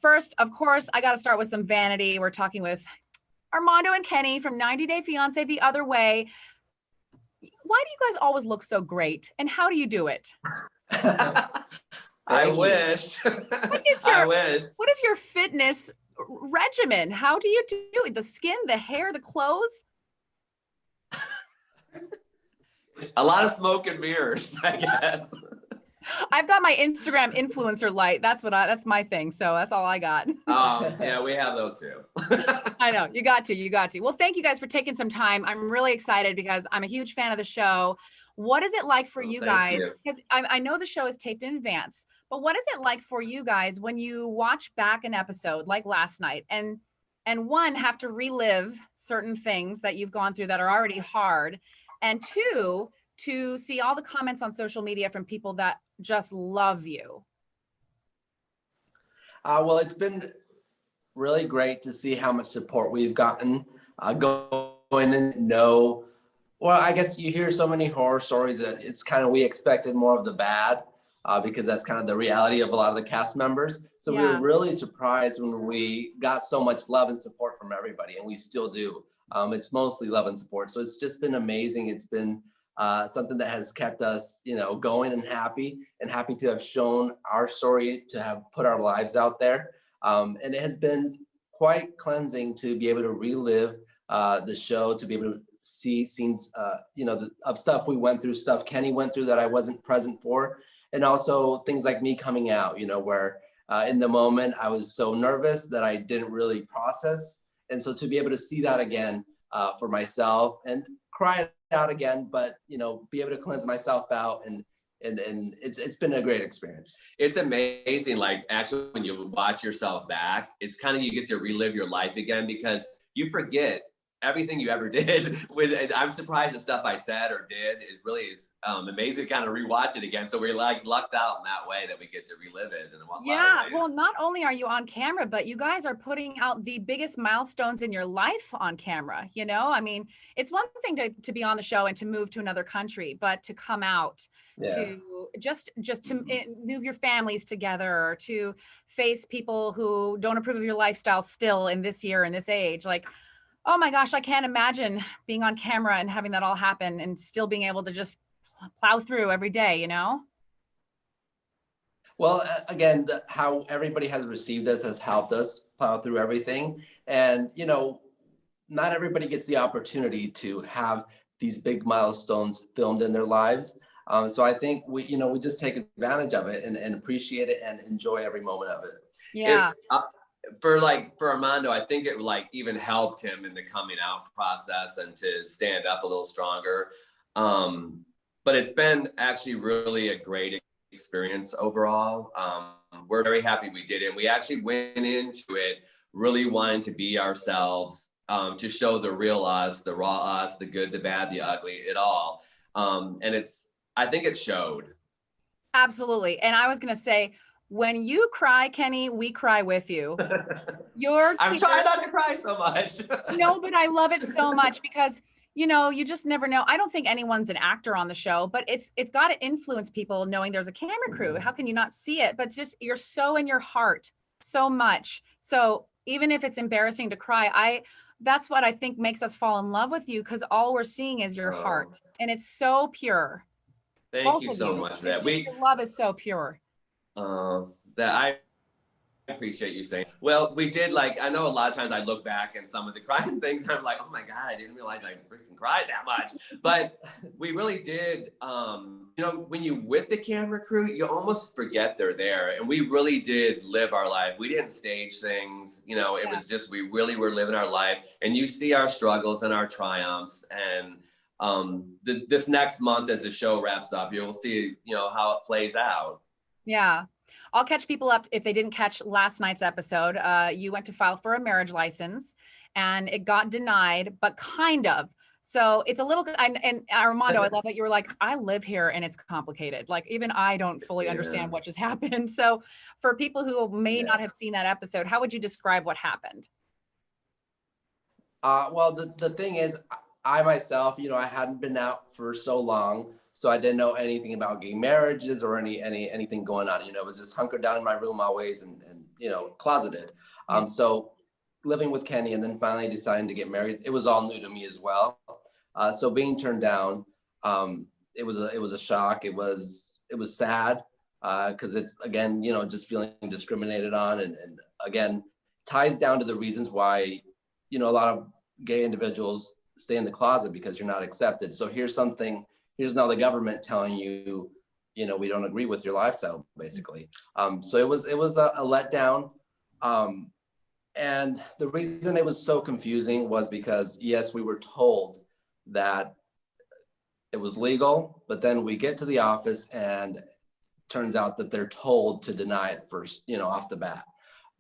First, of course, I got to start with some vanity. We're talking with Armando and Kenny from 90 Day Fiancé The Other Way. Why do you guys always look so great? And how do you do it? I wish. I wish. What is your fitness regimen? How do you do it? The skin, the hair, the clothes? A lot of smoke and mirrors, I guess. I've got my Instagram influencer light. That's my thing. So that's all I got. Yeah, we have those too. I know, you got to. Well, thank you guys for taking some time. I'm really excited because I'm a huge fan of the show. What is it like for you guys? Because I know the show is taped in advance, but what is it like for you guys when you watch back an episode like last night and one, have to relive certain things that you've gone through that are already hard, and two, to see all the comments on social media from people that just love you? Well, it's been really great to see how much support we've gotten. Going and know, well, I guess you hear so many horror stories that it's kind of, we expected more of the bad because that's kind of the reality of a lot of the cast members. So we were really surprised when we got so much love and support from everybody, and we still do. It's mostly love and support. So it's just been amazing. It's been something that has kept us, going and happy to have shown our story, to have put our lives out there. And it has been quite cleansing to be able to relive the show, to be able to see scenes, of stuff we went through, stuff Kenny went through that I wasn't present for. And also things like me coming out, where in the moment I was so nervous that I didn't really process. And so to be able to see that again for myself and cry out again, but be able to cleanse myself out, and it's been a great experience. It's amazing. Like, actually, when you watch yourself back, it's kind of, you get to relive your life again, because you forget everything you ever did. I'm surprised the stuff I said or did. It really is amazing to kind of rewatch it again. So we're like lucked out in that way that we get to relive it. Well, not only are you on camera, but you guys are putting out the biggest milestones in your life on camera. I mean, it's one thing to be on the show and to move to another country, but to come out, to just to move your families together, or to face people who don't approve of your lifestyle still in this year and this age. Like, oh my gosh, I can't imagine being on camera and having that all happen and still being able to just plow through every day, Well, again, how everybody has received us has helped us plow through everything. And, not everybody gets the opportunity to have these big milestones filmed in their lives. So I think we just take advantage of it and appreciate it and enjoy every moment of it. Yeah. For Armando, I think it even helped him in the coming out process and to stand up a little stronger. But it's been actually really a great experience overall. We're very happy we did it. We actually went into it really wanting to be ourselves, to show the real us, the raw us, the good, the bad, the ugly, it all. And I think it showed. Absolutely. And I was going to say, when you cry, Kenny, we cry with you. I'm trying not to cry so much. No, but I love it so much because, you just never know. I don't think anyone's an actor on the show, but it's got to influence people knowing there's a camera crew. How can you not see it? But just, you're so in your heart so much. So even if it's embarrassing to cry, that's what I think makes us fall in love with you, because all we're seeing is your heart, and it's so pure. Thank you so much for that. Your love is so pure. That I appreciate you saying. Well, we did, I know a lot of times I look back and some of the crying things, and I'm like, oh my God, I didn't realize I freaking cried that much. But we really did, when you with the camera crew, you almost forget they're there. And we really did live our life. We didn't stage things, it was just, we really were living our life. And you see our struggles and our triumphs. And this next month, as the show wraps up, you'll see, how it plays out. Yeah. I'll catch people up if they didn't catch last night's episode. You went to file for a marriage license and it got denied, but kind of. So it's a little, and Armando, I love that you were like, I live here and it's complicated. Like, even I don't fully understand what just happened. So for people who may not have seen that episode, how would you describe what happened? Well, the thing is, I myself, I hadn't been out for so long. So I didn't know anything about gay marriages or anything going on. It was just hunkered down in my room always and closeted. So living with Kenny and then finally deciding to get married, it was all new to me as well. So being turned down, it was a shock. It was sad because it's, again, just feeling discriminated on, and again, ties down to the reasons why, a lot of gay individuals stay in the closet, because you're not accepted. So here's now the government telling you, we don't agree with your lifestyle, basically. So it was a letdown. And the reason it was so confusing was because, yes, we were told that it was legal, but then we get to the office and turns out that they're told to deny it first, off the bat.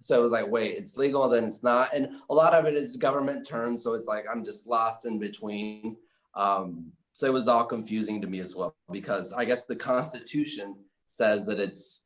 So it was like, wait, it's legal, then it's not. And a lot of it is government terms. So it's like, I'm just lost in between. So it was all confusing to me as well, because I guess the Constitution says that it's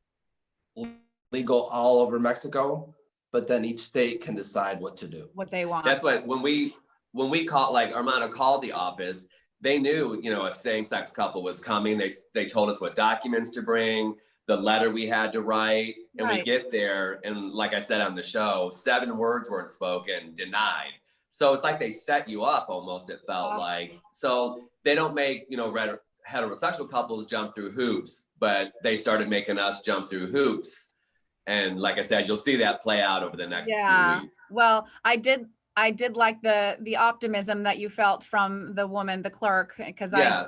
legal all over Mexico, but then each state can decide what to do. What they want. That's what, when we called, like Armando called the office, they knew, a same-sex couple was coming. They told us what documents to bring, the letter we had to write, and we get there, and like I said on the show, 7 words weren't spoken, denied. So it's like they set you up almost, it felt like. So they don't make, heterosexual couples jump through hoops, but they started making us jump through hoops. And like I said, you'll see that play out over the next few weeks. Well, I did like the optimism that you felt from the woman, the clerk, because I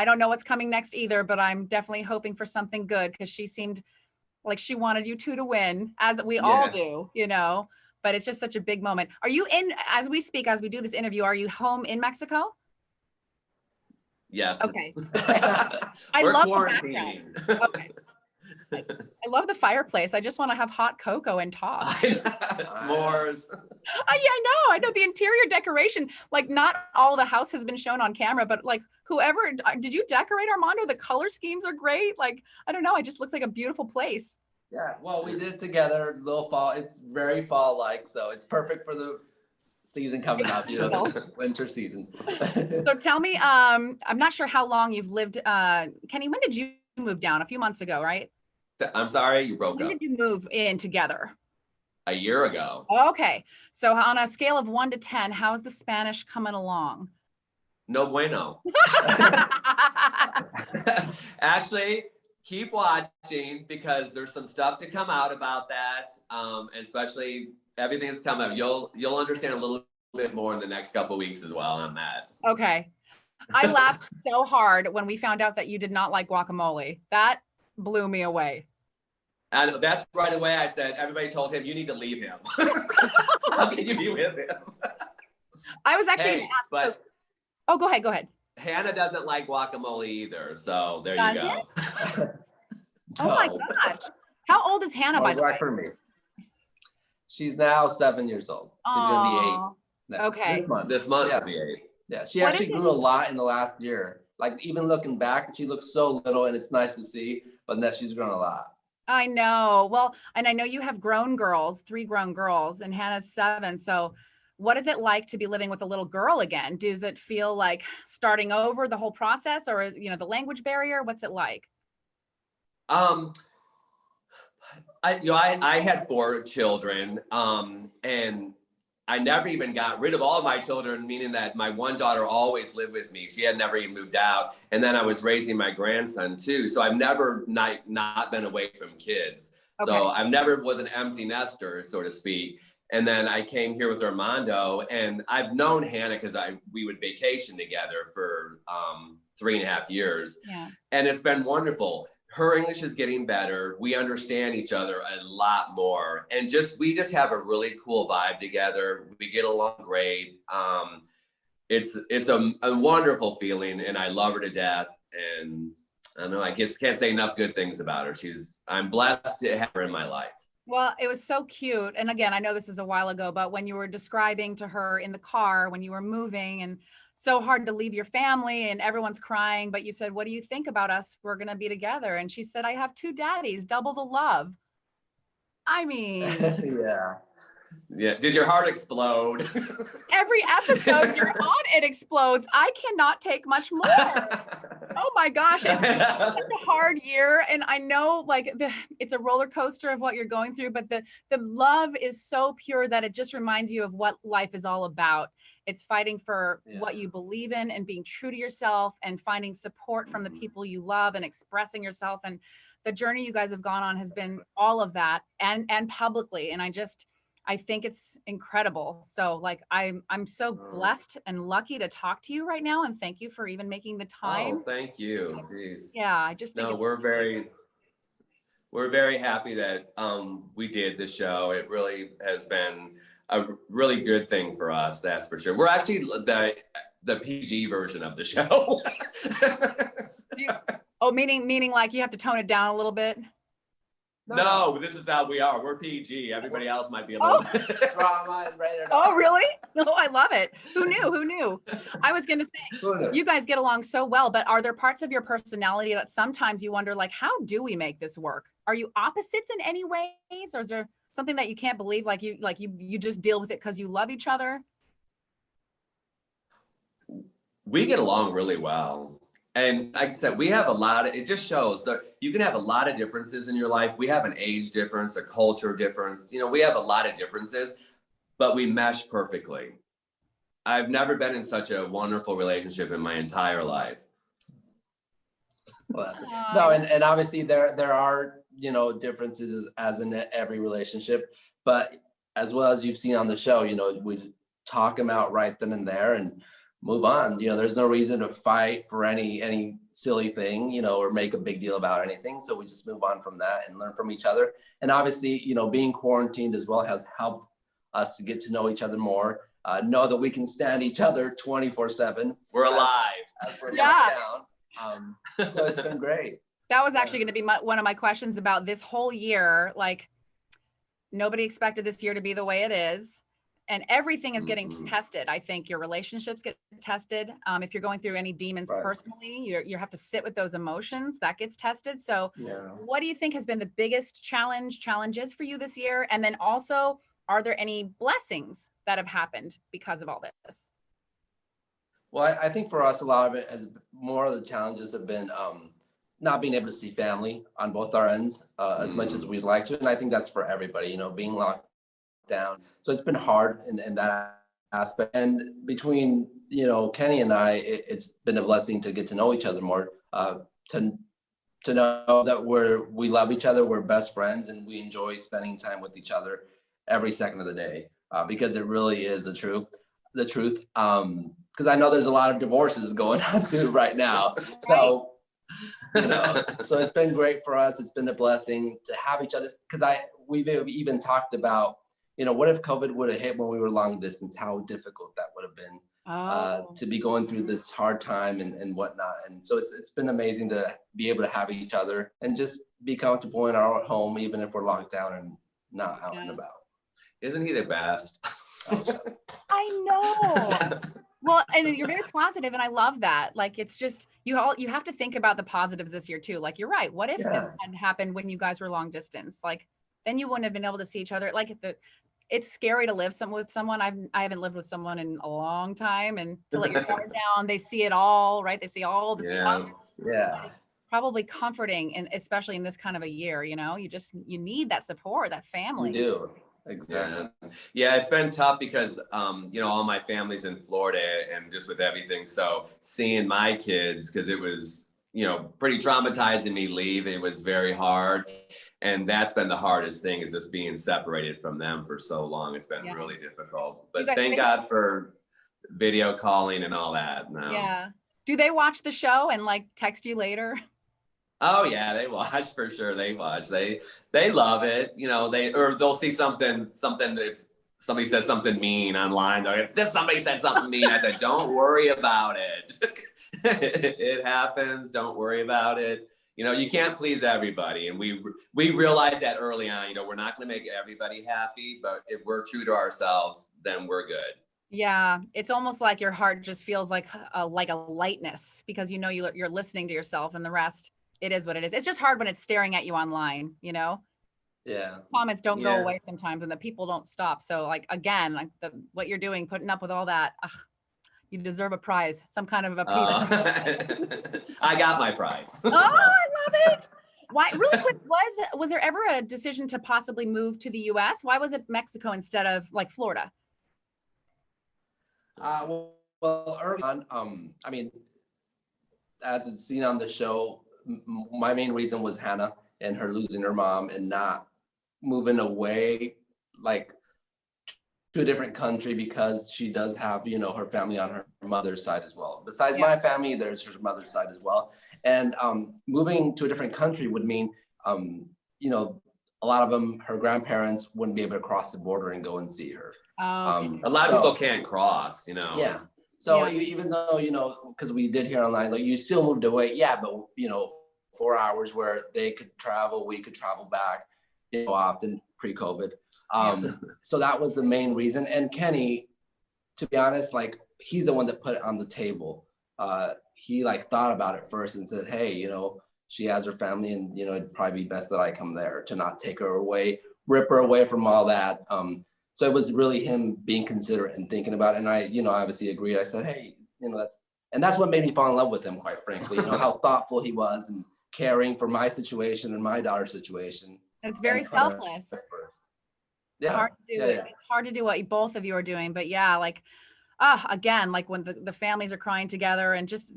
don't know what's coming next either, but I'm definitely hoping for something good, because she seemed like she wanted you two to win, as we all do, but it's just such a big moment. Are you as we do this interview, are you home in Mexico? Yes. Okay. I love quarantining. The background. Okay. I love the fireplace. I just want to have hot cocoa and talk. S'mores. I know the interior decoration, like not all the house has been shown on camera, but like whoever, did you decorate, Armando? The color schemes are great. Like, I don't know. It just looks like a beautiful place. Yeah. Well, we did it together, a little fall. It's very fall-like, so it's perfect for the season coming up, the winter season. So tell me, I'm not sure how long you've lived. Kenny, when did you move down? A few months ago, right? I'm sorry, you broke up. When did you move in together? A year ago. Okay. So on a scale of 1 to 10, how's the Spanish coming along? No bueno. Actually, keep watching, because there's some stuff to come out about that. And especially everything that's come up. You'll understand a little bit more in the next couple of weeks as well on that. Okay. I laughed so hard when we found out that you did not like guacamole. That blew me away. And that's right away I said, everybody told him, you need to leave him. How can you be with him? I was actually going to ask. Go ahead. Hannah doesn't like guacamole either. So there you go. Oh my gosh. How old is Hannah, by the way? For me. She's now 7 years old. She's going to be 8 this month. She'll be 8. Yeah, she actually grew a lot in the last year. Like, even looking back, she looks so little, and it's nice to see, but then she's grown a lot. I know. Well, and I know you have 3 grown girls, and Hannah's 7. So what is it like to be living with a little girl again? Does it feel like starting over the whole process, or, the language barrier? What's it like? I had 4 children, and I never even got rid of all of my children, meaning that my one daughter always lived with me. She had never even moved out. And then I was raising my grandson too. So I've never not been away from kids. Okay. So I've never was an empty nester, so to speak. And then I came here with Armando, and I've known Hannah because we would vacation together for 3.5 years. Yeah. And it's been wonderful. Her English is getting better. We understand each other a lot more. And we just have a really cool vibe together. We get along great. It's a wonderful feeling, and I love her to death. And I don't know, I guess can't say enough good things about her. I'm blessed to have her in my life. Well, it was so cute. And again, I know this is a while ago, but when you were describing to her in the car, when you were moving, and so hard to leave your family and everyone's crying, but you said, what do you think about us? We're going to be together. And she said, I have 2 daddies, double the love. I mean, yeah. Did your heart explode? Every episode you're on, it explodes. I cannot take much more. Oh my gosh, it's such a hard year. And I know like it's a roller coaster of what you're going through, but the love is so pure that it just reminds you of what life is all about. It's fighting for what you believe in and being true to yourself and finding support from the people you love and expressing yourself. And the journey you guys have gone on has been all of that and publicly. And I think it's incredible. So like I'm so blessed and lucky to talk to you right now. And thank you for even making the time. Oh, thank you. Jeez. Yeah, I just think we're very happy that we did the show. It really has been a really good thing for us, that's for sure. We're actually the PG version of the show. meaning like you have to tone it down a little bit. No, this is how we are. We're PG. Everybody else might be a little bit drama and rated R. Oh, really? No, I love it. Who knew? I was going to say, you guys get along so well, but are there parts of your personality that sometimes you wonder, like, how do we make this work? Are you opposites in any ways? Or is there something that you can't believe, like you just deal with it because you love each other? We get along really well. And like I said, we have it just shows that you can have a lot of differences in your life. We have an age difference, a culture difference. We have a lot of differences, but we mesh perfectly. I've never been in such a wonderful relationship in my entire life. Well, no, and obviously there are, differences as in every relationship, but as well as you've seen on the show, we talk them out right then and there and move on. There's no reason to fight for any silly thing, or make a big deal about anything. So we just move on from that and learn from each other. And obviously, being quarantined as well has helped us to get to know each other more, know that we can stand each other 24/7. We're alive. As we're locked down. So it's been great. That was actually going to be one of my questions about this whole year. Like, nobody expected this year to be the way it is. And everything is getting tested. I think your relationships get tested. If you're going through any demons personally, you have to sit with those emotions. That gets tested. So what do you think has been the biggest challenges for you this year? And then also, are there any blessings that have happened because of all this? Well, I think for us, a lot of it has more of the challenges have been not being able to see family on both our ends as much as we'd like to. And I think that's for everybody, being locked down. So it's been hard in that aspect. And between, Kenny and I, it's been a blessing to get to know each other more, to know that we love each other, we're best friends, and we enjoy spending time with each other every second of the day, because it really is the truth. Because I know there's a lot of divorces going on too right now. So, so it's been great for us. It's been a blessing to have each other, because we've even talked about, what if COVID would have hit when we were long distance, how difficult that would have been to be going through this hard time and whatnot. And so it's been amazing to be able to have each other and just be comfortable in our home, even if we're locked down and not out and about. Isn't he the best? I know. Well, and you're very positive, and I love that. Like, it's just you have to think about the positives this year too. Like, you're right. What if this had happened when you guys were long distance? Like, then you wouldn't have been able to see each other. Like, it's scary to live with someone. I haven't lived with someone in a long time, and to let your guard down, they see it all, right? They see all the stuff. Yeah. Probably comforting, and especially in this kind of a year, you need that support, that family. We do. Exactly. Yeah, it's been tough because all my family's in Florida and just with everything. So seeing my kids, because it was pretty traumatizing me leave. It was very hard. And that's been the hardest thing, is just being separated from them for so long. It's been really difficult. But thank God for video calling and all that now. Yeah. Do they watch the show and like text you later? Oh yeah, they watch for sure. They watch. They love it. They'll see something if somebody says something mean online. Just somebody said something mean. I said, don't worry about it. It happens. Don't worry about it. You can't please everybody. And we realized that early on, we're not going to make everybody happy, but if we're true to ourselves, then we're good. Yeah. It's almost like your heart just feels like a lightness, because you're listening to yourself, and the rest, it is what it is. It's just hard when it's staring at you online, Yeah. Comments don't go away sometimes, and the people don't stop. So like, again, like what you're doing, putting up with all that. You deserve a prize, some kind of a piece. I got my prize. Oh, I love it. Why, really quick, was there ever a decision to possibly move to the US? Why was it Mexico instead of like Florida? Well, early on, I mean, as is seen on the show, my main reason was Hannah and her losing her mom and not moving away, like to a different country, because she does have, you know, her family on her mother's side as well. Besides my family, there's her mother's side as well. And moving to a different country would mean, you know, a lot of them, her grandparents wouldn't be able to cross the border and go and see her. Okay. A lot of people can't cross, you know. Yeah. So even though, you know, because we did hear online, like you still moved away, yeah, but you know, 4 hours where they could travel, we could travel back, you know, often pre-COVID. So that was the main reason. And Kenny, to be honest, like he's the one that put it on the table. He like thought about it first and said, hey, you know, she has her family and, you know, it'd probably be best that I come there to not take her away, rip her away from all that. So it was really him being considerate and thinking about it. And I, you know, obviously agreed. I said, hey, you know, that's what made me fall in love with him, quite frankly, you know, how thoughtful he was and caring for my situation and my daughter's situation. It's very selfless. Yeah. Hard to do. It's hard to do what both of you are doing, but yeah, like, again, like when the families are crying together and just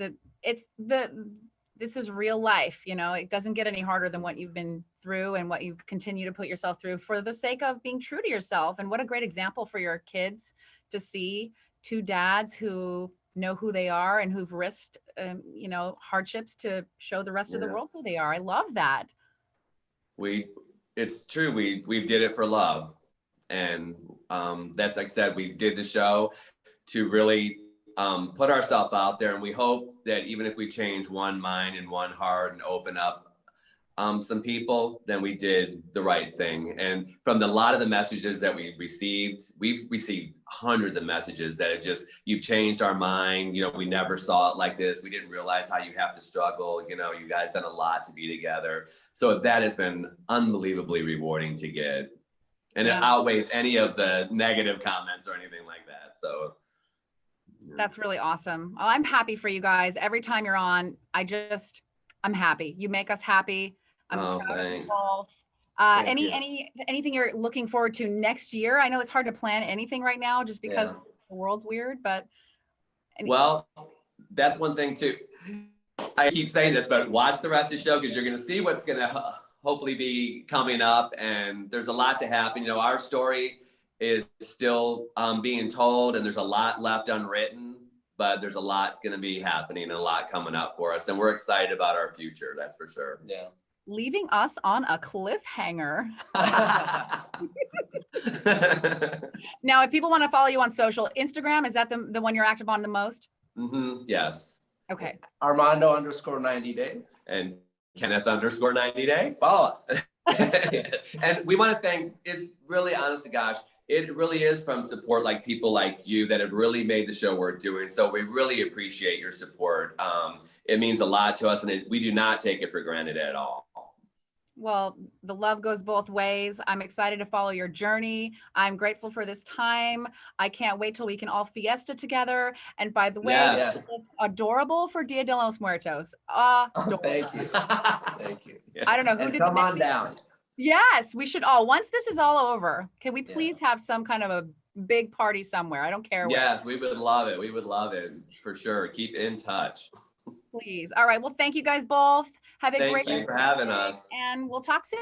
this is real life, you know, it doesn't get any harder than what you've been through and what you continue to put yourself through for the sake of being true to yourself. And what a great example for your kids to see two dads who know who they are and who've risked, you know, hardships to show the rest of the world who they are. I love that. It's true. We did it for love. And that's, like I said, we did the show to really put ourselves out there. And we hope that even if we change one mind and one heart and open up some people, then we did the right thing. And from a lot of the messages that we've received hundreds of messages that you've changed our mind. You know, we never saw it like this. We didn't realize how you have to struggle. You know, you guys done a lot to be together. So that has been unbelievably rewarding to get. And it outweighs any of the negative comments or anything like that. So that's really awesome. Well, I'm happy for you guys. Every time you're on, I'm happy. You make us happy. I'm proud of you both. Anything you're looking forward to next year? I know it's hard to plan anything right now just because the world's weird, but. Well, that's one thing too. I keep saying this, but watch the rest of the show because you're going to see what's going to hopefully be coming up, and there's a lot to happen. You know, our story is still being told, and there's a lot left unwritten, but there's a lot going to be happening and a lot coming up for us, and we're excited about our future. That's for sure. Yeah. Leaving us on a cliffhanger. Now, if people want to follow you on social, Instagram, is that the one you're active on the most? Mm-hmm. Yes. Okay. Armando _90day. And Kenneth _90day. Follow us. And we want to thank, it's really, honest to gosh, it really is from support like people like you that have really made the show worth doing. So we really appreciate your support. It means a lot to us, and we do not take it for granted at all. Well, the love goes both ways. I'm excited to follow your journey. I'm grateful for this time. I can't wait till we can all fiesta together. And by the way, it's adorable for Dia de los Muertos. Adorable. Thank you. Thank you. I don't know who and did come on down. Yes, we should all. Once this is all over, can we please have some kind of a big party somewhere? I don't care. Yeah, we would love it. We would love it for sure. Keep in touch. Please. All right. Well, thank you guys both. Have a great Thank you for having us. And we'll talk soon.